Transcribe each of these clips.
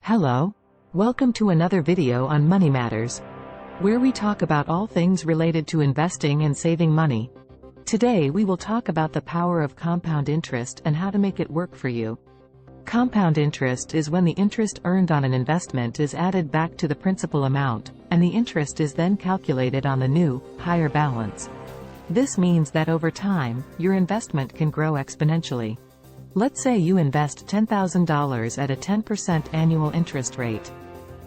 Hello. Welcome to another video on Money Matters, where we talk about all things related to investing and saving money. Today we will talk about the power of compound interest and how to make it work for you. Compound interest is when the interest earned on an investment is added back to the principal amount, and the interest is then calculated on the new, higher balance. This means that over time, your investment can grow exponentially. Let's say you invest $10,000 at a 10% annual interest rate.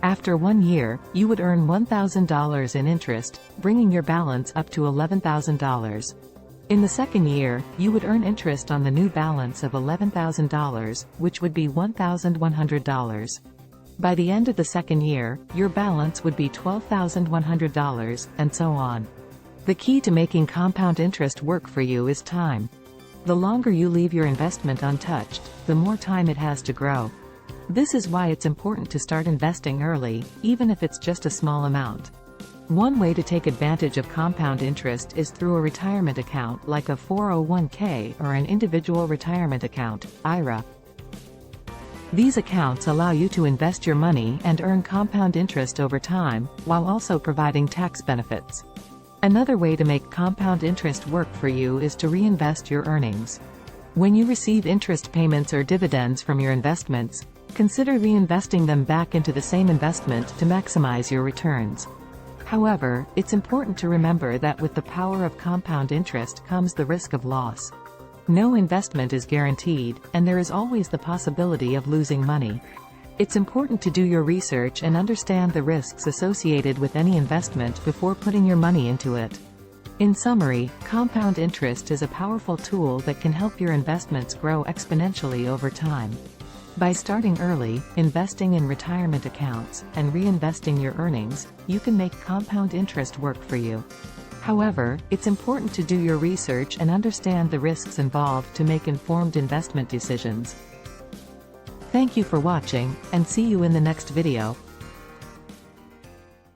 After 1 year, you would earn $1,000 in interest, bringing your balance up to $11,000. In the second year, you would earn interest on the new balance of $11,000, which would be $1,100. By the end of the second year, your balance would be $12,100, and so on. The key to making compound interest work for you is time. The longer you leave your investment untouched, the more time it has to grow. This is why it's important to start investing early, even if it's just a small amount. One way to take advantage of compound interest is through a retirement account like a 401k or an individual retirement account, IRA. These accounts allow you to invest your money and earn compound interest over time, while also providing tax benefits. Another way to make compound interest work for you is to reinvest your earnings. When you receive interest payments or dividends from your investments, consider reinvesting them back into the same investment to maximize your returns. However, it's important to remember that with the power of compound interest comes the risk of loss. No investment is guaranteed, and there is always the possibility of losing money. It's important to do your research and understand the risks associated with any investment before putting your money into it. In summary, compound interest is a powerful tool that can help your investments grow exponentially over time. By starting early, investing in retirement accounts, and reinvesting your earnings, you can make compound interest work for you. However, it's important to do your research and understand the risks involved to make informed investment decisions. Thank you for watching, and see you in the next video.